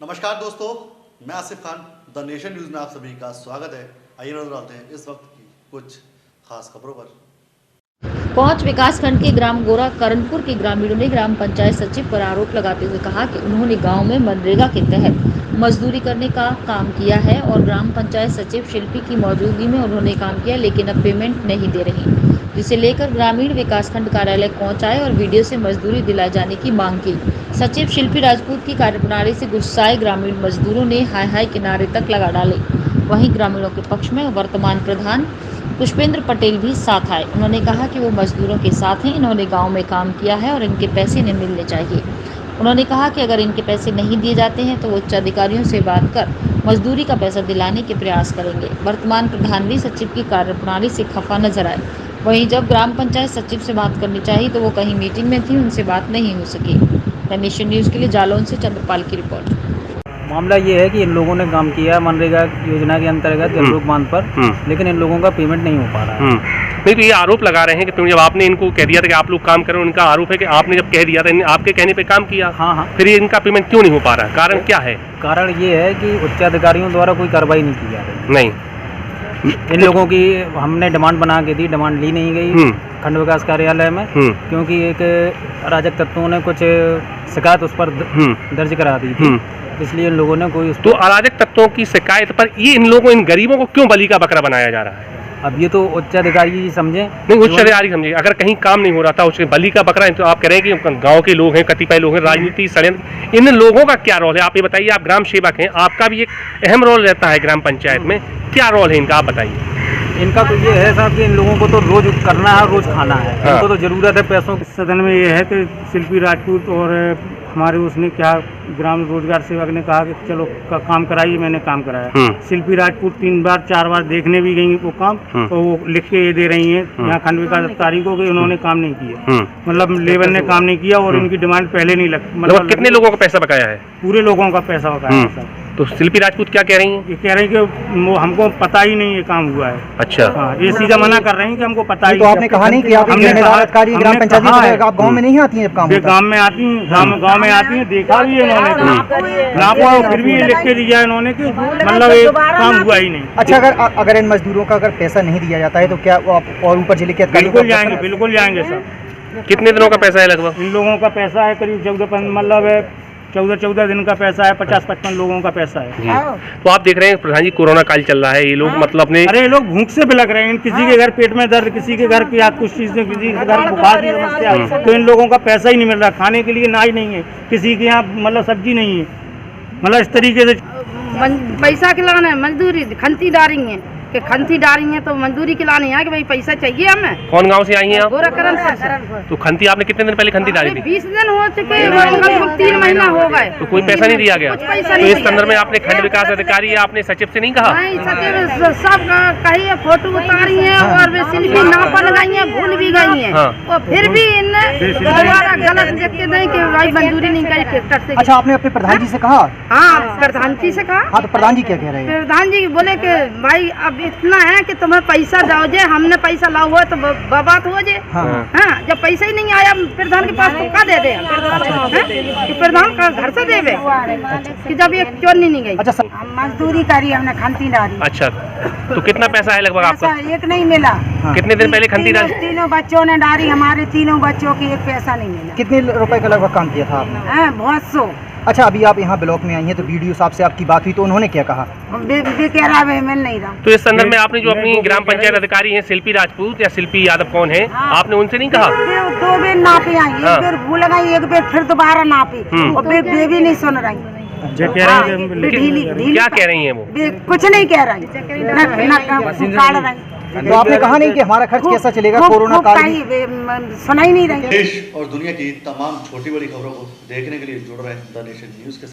नमस्कार दोस्तों, मैं Asif Khan, the nation news में आप सभी का स्वागत है। आइए नजर डालते हैं इस वक्त की कुछ खास खबरों पर। पहुंच विकासखंड के ग्राम गोरा करणपुर के ग्रामीणों ने ग्राम पंचायत सचिव पर आरोप लगाते हुए कहा कि उन्होंने गांव में मनरेगा के तहत मजदूरी करने का काम किया है और ग्राम पंचायत सचिव शिल्पी की मौजूदगी में उन्होंने काम किया, लेकिन अब पेमेंट नहीं दे रही, जिसे लेकर ग्रामीण विकासखंड कार्यालय पहुंच आए और वीडियो से मजदूरी दिलाए जाने की मांग की। सचिव शिल्पी राजपूत की कार्यप्रणाली से गुस्साए ग्रामीण मजदूरों ने हाय हाय के नारे तक लगा डाले। वहीं ग्रामीणों के पक्ष में वर्तमान प्रधान पुष्पेंद्र पटेल भी साथ आए। उन्होंने कहा कि वो मजदूरों के साथ हैं, इन्होंने गांव में काम किया है और इनके पैसे इन्हें मिलने चाहिए। उन्होंने कहा कि अगर इनके पैसे नहीं दिए जाते हैं तो वो उच्च अधिकारियों से बात कर मजदूरी का पैसा दिलाने के प्रयास करेंगे। वर्तमान प्रधान भी सचिव की कार्यप्रणाली से खफा नजर आए। वहीं जब ग्राम पंचायत सचिव से बात करनी चाहिए तो वो कहीं मीटिंग में थी, उनसे बात नहीं हो सकी। द नेशन न्यूज़ के लिए जालौन से चंद्रपाल की रिपोर्ट। मामला ये है कि इन लोगों ने काम किया मनरेगा योजना के अंतर्गत जलरूप बांध पर, लेकिन इन लोगों का पेमेंट नहीं हो पा रहा है। नहीं तो ये आरोप लगा रहे हैं कि तुम जब आपने इनको कह दिया था कि आप लोग काम करो, उनका आरोप है कि आपने जब कह दिया था आपके कहने पे काम किया। हाँ। फिर ये इनका पेमेंट क्यों नहीं हो पा रहा है? कारण क्या है? कारण ये है कि उच्च अधिकारियों द्वारा कोई कार्रवाई नहीं की जा रही। नहीं, इन लोगों की हमने डिमांड बना के दी, डिमांड ली नहीं गई खंड विकास कार्यालय में, क्योंकि एक अराजक तत्वों ने कुछ शिकायत उस पर दर्ज करा दी थी, इसलिए इन लोगों ने कोई तो अराजक तत्वों की शिकायत पर ये इन गरीबों को क्यों बलि का बकरा बनाया जा रहा है? अब ये तो उच्च अधिकारी जी समझे। नहीं, उच्च अधिकारी समझे। अगर कहीं काम नहीं हो रहा था उसके बलि का बकरा, तो आप कह रहे हैं कि गांव के लोग हैं, कतिपय लोग हैं, राजनीति षड्यंत्र, इन लोगों का क्या रोल है? आप ये बताइए। आप ग्राम सेवक हैं, आपका भी एक अहम रोल रहता है ग्राम पंचायत में, क्या रोल है इनका, आप बताइए। इनका तो ये है साहब कि इन लोगों को तो रोज करना है, रोज खाना है। हाँ। इनको तो जरूरत है पैसों की। सदन में ये है कि शिल्पी राजपूत और हमारे उसने क्या ग्राम रोजगार सेवक ने कहा कि चलो काम कराइए, मैंने काम कराया। शिल्पी राजपूत 3 बार 4 बार देखने भी गई वो काम, तो वो लिख के ये दे रही हैं यहाँ खंड विकास अधिकारी को कि उन्होंने काम नहीं किया, मतलब लेबर ने काम नहीं किया और उनकी डिमांड पहले नहीं लग, मतलब कितने लोगों का पैसा बकाया है? पूरे लोगों का पैसा बकाया है सर। तो शिल्पी राजपूत क्या कह रही हैं? ये कह रही कि वो हमको पता ही नहीं ये काम हुआ है। अच्छा। हाँ, ये सीधा मना कर रही हैं कि हमको पता ही। तो आपने कहा नहीं कि आप ग्राम पंचायत आप गांव में नहीं आती हैं? काम गांव में आती हैं, गांव में आती हैं, देखा भी है इन्होंने, नापा फिर भी ये लिख के दिया इन्होंने कि मतलब ये काम हुआ ही नहीं। अच्छा, अगर इन मजदूरों का अगर पैसा नहीं दिया जाता है तो क्या आप और ऊपर जिले के बिल्कुल जाएंगे, बिल्कुल जाएंगे सर। कितने दिनों का पैसा है लगभग? इन लोगों का पैसा है करीब 14 दिन का पैसा है, 50-55 लोगों का पैसा है। तो आप देख रहे हैं प्रधान जी, कोरोना काल चल रहा है, ये लोग मतलब अपने अरे लोग भूख से बिलक रहे हैं। किसी के घर पेट में दर्द, किसी के घर की कुछ चीज, किसी के घर बुखार की समस्या, तो इन लोगों का पैसा ही नहीं मिल रहा, खाने के लिए नाज नहीं है, किसी के यहाँ मतलब सब्जी नहीं है, मतलब इस तरीके से पैसा खिलाना है, मजदूरी खंती डालेंगे कि खंती डाली है तो मजदूरी खिलानी है कि भाई पैसा चाहिए हमें। कौन गांव से आई हैं आप? गोरा तो खंती आपने कितने दिन पहले खंती डाली थी? 20 दिन हो चुके, 3 महीना हो गए, तो कोई पैसा नहीं दिया गया? तो इस संदर्भ में आपने खंड विकास अधिकारी या आपने सचिव से नहीं कहा? नहीं, सचिव सब कही है, फोटो उतारी है और वे शिल्पी नापा लगाई है, भूल भी गई है, और फिर भी इनने दोबारा गलत लिख के नहीं कि भाई मंजूरी नहीं करी ट्रैक्टर से। अच्छा, आपने अपने प्रधान जी से कहा? हाँ, प्रधान जी से कहा। हाँ, तो प्रधान जी क्या कह रहे हैं? प्रधान जी बोले कि भाई अब इतना है कि तुम्हें पैसा जाओ जे, हमने पैसा लाओ हुआ तो बात हो जे। हाँ, जब पैसा ही नहीं आया प्रधान के पास तो क्या दे दे? कि प्रधान का घर से देवे कि जब ये चोरनी नहीं गई। अच्छा, मजदूरी करी हमने, खंती डाली। अच्छा, तो कितना पैसा है लगभग आपका? एक नहीं मिला। कितने दिन पहले खंती डाली? तीनों बच्चों ने डाली, हमारे तीनों बच्चों की एक पैसा नहीं मिला। कितने रुपए का लगभग काम किया था आपने? बहुत सौ। अच्छा, अभी आप यहाँ ब्लॉक में आई हैं तो वीडियो साहब से आपकी बात हुई तो उन्होंने क्या कहा? कह रहा है मिल नहीं रहा। तो इस संदर्भ में आपने जो अपनी ग्राम पंचायत अधिकारी हैं शिल्पी राजपूत या शिल्पी यादव कौन है, आपने उनसे नहीं कहा? 2 बेर नापी आई, एक बेर भूल गई, एक बेर फिर दोबारा नापी, और वे भी नहीं सुन रही। क्या कह रही हैं वो? कुछ नहीं कह रही, काट रही। तो आपने कहा नहीं कि हमारा खर्च कैसा चलेगा कोरोना काल में? सुना ही नहीं रही। देश और दुनिया की तमाम छोटी बड़ी खबरों को देखने के लिए जुड़ रहे हैं द नेशन न्यूज़ के साथ।